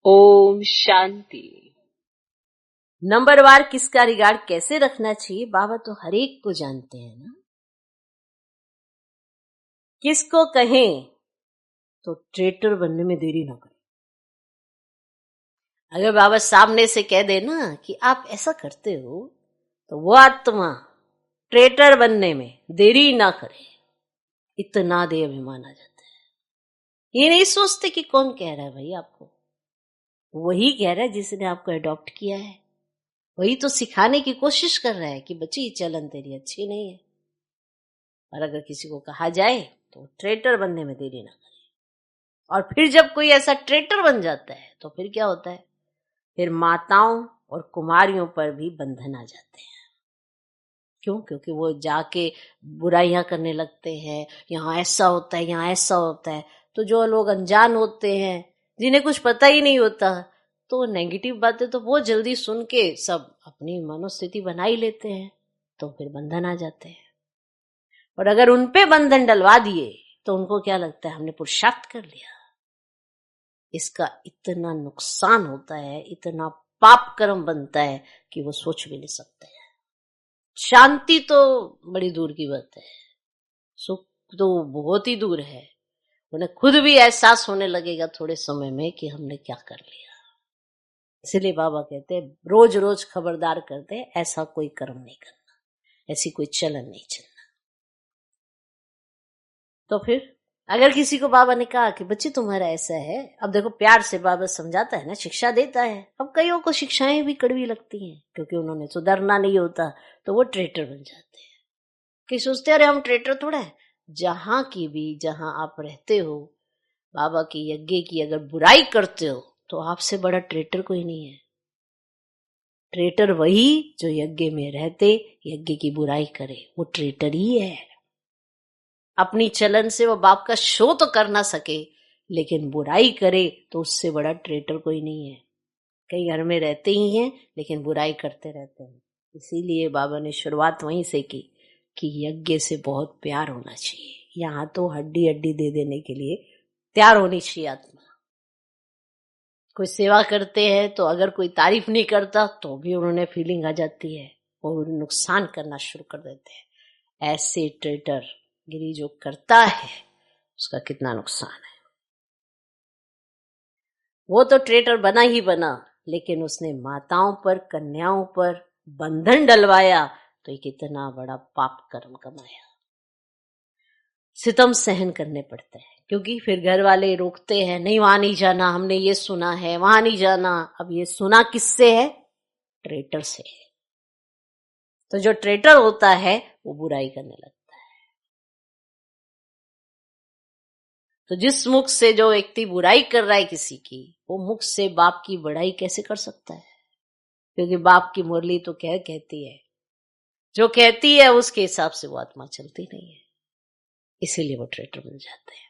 ओम शांति। नंबरवार किसका रिगार्ड कैसे रखना चाहिए बाबा तो हर एक को जानते हैं ना। किसको कहें तो ट्रेटर बनने में देरी ना करें। अगर बाबा सामने से कह दे ना कि आप ऐसा करते हो तो वो आत्मा ट्रेटर बनने में देरी ना करे। इतना दे अभिमान आ जाता है। ये नहीं सोचते कि कौन कह रहा है भाई आपको, वही कह रहा है जिसने आपको अडॉप्ट किया है। वही तो सिखाने की कोशिश कर रहा है कि बच्ची ये चलन तेरी अच्छी नहीं है। और अगर किसी को कहा जाए तो ट्रेटर बनने में देरी ना करे। और फिर जब कोई ऐसा ट्रेटर बन जाता है तो फिर क्या होता है, फिर माताओं और कुमारियों पर भी बंधन आ जाते हैं। क्यों? क्योंकि वो जाके बुराइयां करने लगते हैं, यहाँ ऐसा होता है, यहाँ ऐसा होता है। तो जो लोग अनजान होते हैं, जिन्हें कुछ पता ही नहीं होता, तो नेगेटिव बातें तो बहुत जल्दी सुन के सब अपनी मनोस्थिति बना ही लेते हैं, तो फिर बंधन आ जाते हैं। और अगर उनपे बंधन डलवा दिए तो उनको क्या लगता है, हमने पुरुषार्थ कर लिया। इसका इतना नुकसान होता है, इतना पाप कर्म बनता है कि वो सोच भी नहीं सकते हैं। शांति तो बड़ी दूर की बात है, सुख तो बहुत ही दूर है। उन्हें खुद भी एहसास होने लगेगा थोड़े समय में कि हमने क्या कर लिया। इसलिए बाबा कहते हैं रोज रोज खबरदार करते हैं, ऐसा कोई कर्म नहीं करना, ऐसी कोई चलन नहीं चलना। तो फिर अगर किसी को बाबा ने कहा कि बच्ची तुम्हारा ऐसा है, अब देखो प्यार से बाबा समझाता है ना, शिक्षा देता है। अब कईयों को शिक्षाएं भी कड़वी लगती हैं क्योंकि उन्होंने सुधरना नहीं होता, तो वो ट्रेटर बन जाते हैं। कि सोचते अरे हम ट्रेटर थोड़ा है। जहां की भी, जहां आप रहते हो, बाबा की यज्ञ की अगर बुराई करते हो तो आपसे बड़ा ट्रेटर कोई नहीं है। ट्रेटर वही जो यज्ञ में रहते यज्ञ की बुराई करे, वो ट्रेटर ही है। अपनी चलन से वो बाप का शो तो कर ना सके, लेकिन बुराई करे तो उससे बड़ा ट्रेटर कोई नहीं है। कई घर में रहते ही हैं लेकिन बुराई करते रहते हैं। इसीलिए बाबा ने शुरुआत वहीं से की कि यज्ञ से बहुत प्यार होना चाहिए। यहाँ तो हड्डी हड्डी दे देने के लिए तैयार होनी चाहिए आत्मा। कोई सेवा करते हैं तो अगर कोई तारीफ नहीं करता तो भी उन्होंने फीलिंग आ जाती है और नुकसान करना शुरू कर देते हैं। ऐसे ट्रेटर गिरी जो करता है उसका कितना नुकसान है। वो तो ट्रेटर बना ही बना, लेकिन उसने माताओं पर, कन्याओं पर बंधन डलवाया तो ये कितना बड़ा पाप कर्म कमाया। सितम सहन करने पड़ते हैं क्योंकि फिर घर वाले रोकते हैं, नहीं वहां नहीं जाना, हमने ये सुना है, वहां नहीं जाना। अब ये सुना किससे है? ट्रेटर से है। तो जो ट्रेटर होता है वो बुराई करने लगता है। तो जिस मुख से जो व्यक्ति बुराई कर रहा है किसी की, वो मुख से बाप की बड़ाई कैसे कर सकता है? क्योंकि बाप की मुरली तो क्या कहती है, जो कहती है उसके हिसाब से वो आत्मा चलती नहीं है। इसीलिए वो ट्रेटर बन जाते हैं।